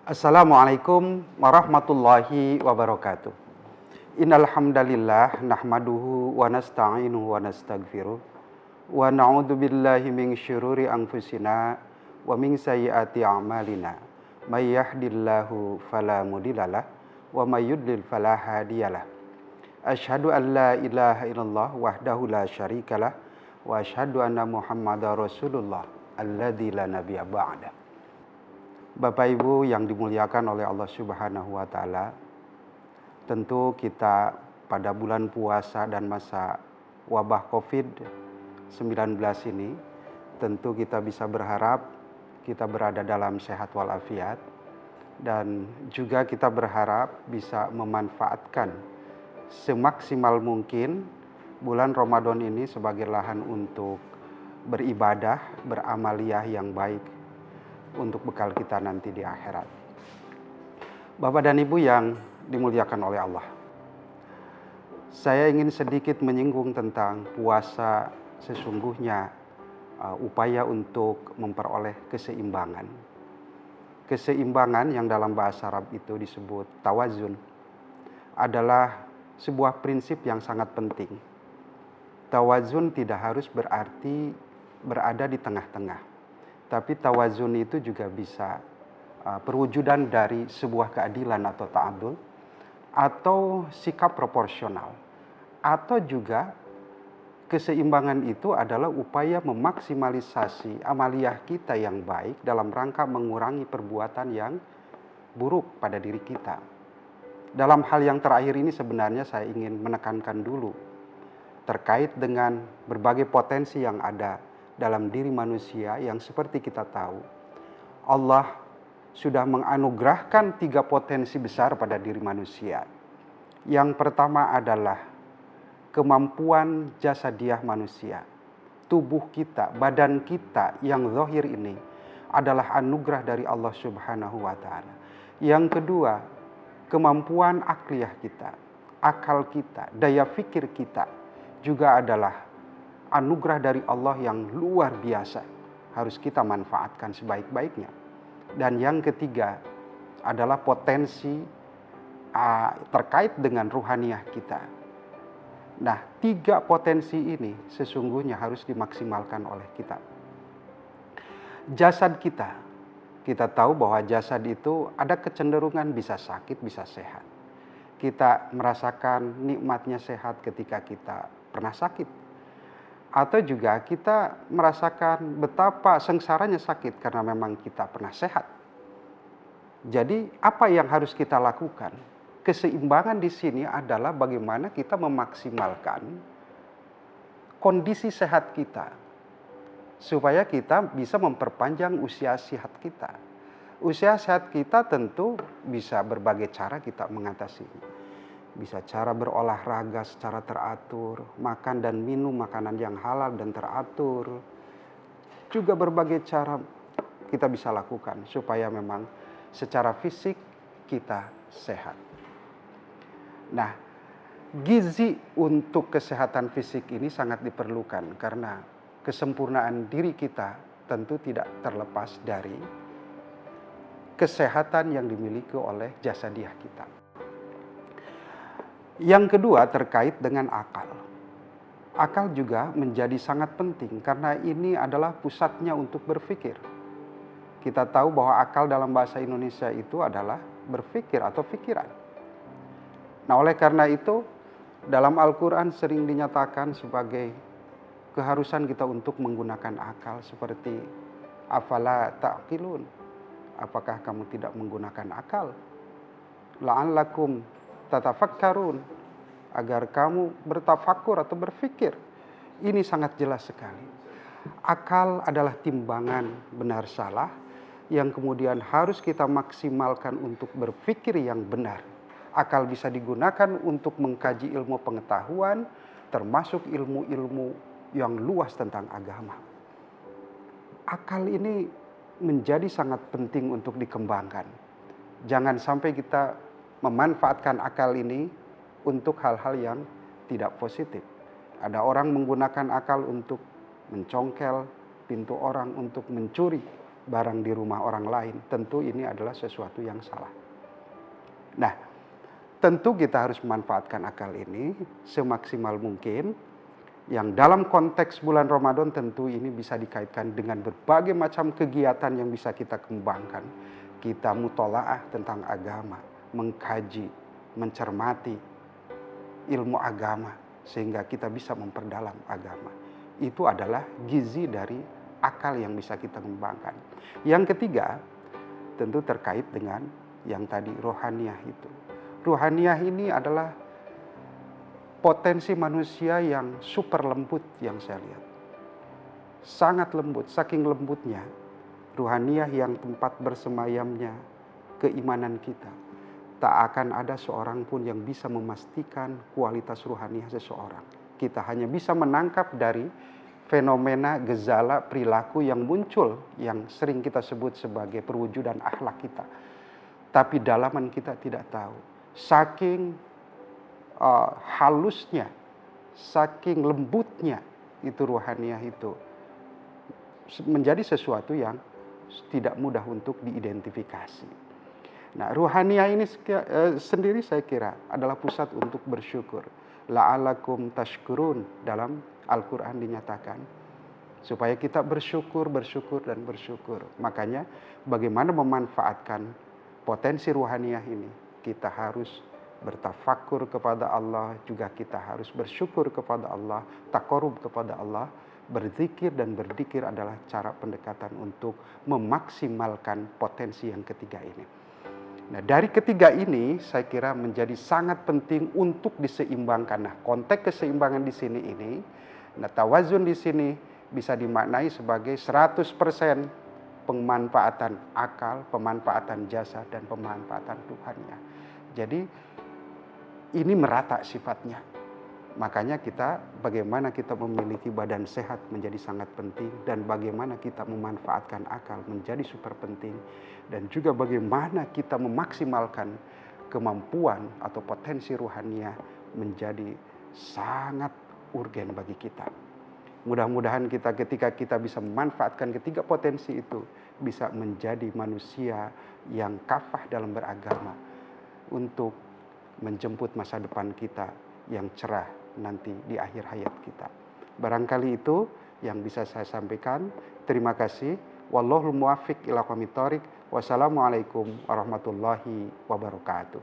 Assalamualaikum warahmatullahi wabarakatuh. Innal hamdalillah nahmaduhu wa nasta'inuhu wa nastaghfiruh wa na'udzu billahi min syururi anfusina wa min sayyiati a'malina. May yahdihillahu fala mudhillalah wa may yudlil fala hadiyalah. Asyhadu an la ilaha illallah wahdahu la syarikalah wa asyhadu anna Muhammadar Rasulullah alladzi la nabiyya ba'da. Bapak Ibu yang dimuliakan oleh Allah Subhanahu wa taala, tentu kita pada bulan puasa dan masa wabah Covid-19 ini, tentu kita bisa berharap kita berada dalam sehat walafiat, dan juga kita berharap bisa memanfaatkan semaksimal mungkin bulan Ramadan ini sebagai lahan untuk beribadah, beramaliyah yang baik untuk bekal kita nanti di akhirat. Bapak dan Ibu yang dimuliakan oleh Allah, saya ingin sedikit menyinggung tentang puasa sesungguhnya upaya untuk memperoleh keseimbangan. Keseimbangan yang dalam bahasa Arab itu disebut tawazun adalah sebuah prinsip yang sangat penting. Tawazun tidak harus berarti berada di tengah-tengah. Tapi tawazun itu juga bisa perwujudan dari sebuah keadilan atau ta'adul, atau sikap proporsional, atau juga keseimbangan itu adalah upaya memaksimalisasi amaliyah kita yang baik dalam rangka mengurangi perbuatan yang buruk pada diri kita. Dalam hal yang terakhir ini sebenarnya saya ingin menekankan dulu terkait dengan berbagai potensi yang ada dalam diri manusia yang seperti kita tahu, Allah sudah menganugerahkan 3 potensi besar pada diri manusia. Yang pertama adalah kemampuan jasadiah manusia. Tubuh kita, badan kita yang zahir ini adalah anugerah dari Allah Subhanahu wa taala. Yang kedua, kemampuan akliyah kita, akal kita, daya fikir kita juga adalah anugerah dari Allah yang luar biasa, harus kita manfaatkan sebaik-baiknya. Dan yang ketiga adalah potensi terkait dengan ruhaniyah kita. Nah, 3 potensi ini sesungguhnya harus dimaksimalkan oleh kita. Jasad kita, kita tahu bahwa jasad itu ada kecenderungan bisa sakit, bisa sehat. Kita merasakan nikmatnya sehat ketika kita pernah sakit. Atau juga kita merasakan betapa sengsaranya sakit karena memang kita pernah sehat. Jadi apa yang harus kita lakukan? Keseimbangan di sini adalah bagaimana kita memaksimalkan kondisi sehat kita, supaya kita bisa memperpanjang usia sehat kita. Usia sehat kita tentu bisa berbagai cara kita mengatasinya. Bisa cara berolahraga secara teratur, makan dan minum makanan yang halal dan teratur. Juga berbagai cara kita bisa lakukan supaya memang secara fisik kita sehat. Nah, gizi untuk kesehatan fisik ini sangat diperlukan karena kesempurnaan diri kita tentu tidak terlepas dari kesehatan yang dimiliki oleh jasadiah kita. Yang kedua terkait dengan akal. Akal juga menjadi sangat penting karena ini adalah pusatnya untuk berpikir. Kita tahu bahwa akal dalam bahasa Indonesia itu adalah berpikir atau pikiran. Nah, oleh karena itu dalam Al-Quran sering dinyatakan sebagai keharusan kita untuk menggunakan akal, seperti afala ta'qilun, apakah kamu tidak menggunakan akal? La'allakum tatafakkarun, agar kamu bertafakur atau berpikir. Ini sangat jelas sekali. Akal adalah timbangan benar salah yang kemudian harus kita maksimalkan untuk berpikir yang benar. Akal bisa digunakan untuk mengkaji ilmu pengetahuan, termasuk ilmu-ilmu yang luas tentang agama. Akal ini menjadi sangat penting untuk dikembangkan. Jangan sampai kita memanfaatkan akal ini untuk hal-hal yang tidak positif. Ada orang menggunakan akal untuk mencongkel pintu orang, untuk mencuri. barang di rumah orang lain, tentu ini adalah sesuatu yang salah. Nah, tentu kita harus memanfaatkan akal ini semaksimal mungkin. Yang dalam konteks bulan Ramadan tentu ini bisa dikaitkan dengan berbagai macam kegiatan yang bisa kita kembangkan. Kita mutolaah tentang agama, mengkaji, mencermati ilmu agama, sehingga kita bisa memperdalam agama. Itu adalah gizi dari akal yang bisa kita kembangkan. Yang ketiga, tentu terkait dengan yang tadi rohaniyah itu. Rohaniyah ini adalah potensi manusia yang super lembut yang saya lihat. Sangat lembut, saking lembutnya. Rohaniyah yang tempat bersemayamnya keimanan kita. Tak akan ada seorang pun yang bisa memastikan kualitas rohaniyah seseorang. Kita hanya bisa menangkap dari fenomena gejala perilaku yang muncul, yang sering kita sebut sebagai perwujudan akhlak kita. Tapi dalaman kita tidak tahu. Saking halusnya, saking lembutnya itu rohaniyah itu menjadi sesuatu yang tidak mudah untuk diidentifikasi. Nah, rohaniyah ini sendiri saya kira adalah pusat untuk bersyukur. La'alakum tashkurun dalam Al-Quran dinyatakan. Supaya kita bersyukur, dan bersyukur. Makanya bagaimana memanfaatkan potensi rohaniyah ini, kita harus bertafakur kepada Allah, juga kita harus bersyukur kepada Allah, taqarrub kepada Allah. Berzikir dan berdikir adalah cara pendekatan untuk memaksimalkan potensi yang ketiga ini. Nah, dari ketiga ini saya kira menjadi sangat penting untuk diseimbangkan. Nah, konteks keseimbangan di sini ini, nah tawazun di sini bisa dimaknai sebagai 100% pemanfaatan akal, pemanfaatan jasa, dan pemanfaatan Tuhannya. Jadi ini merata sifatnya. Makanya bagaimana kita memiliki badan sehat menjadi sangat penting, dan bagaimana kita memanfaatkan akal menjadi super penting, dan juga bagaimana kita memaksimalkan kemampuan atau potensi rohaniyah menjadi sangat urgen bagi kita. Mudah-mudahan ketika kita bisa memanfaatkan ketiga potensi itu, bisa menjadi manusia yang kafah dalam beragama untuk menjemput masa depan kita yang cerah nanti di akhir hayat kita. Barangkali itu yang bisa saya sampaikan. Terima kasih. Wallahul muwaffiq ila aqwamit thoriq. Wassalamualaikum warahmatullahi wabarakatuh.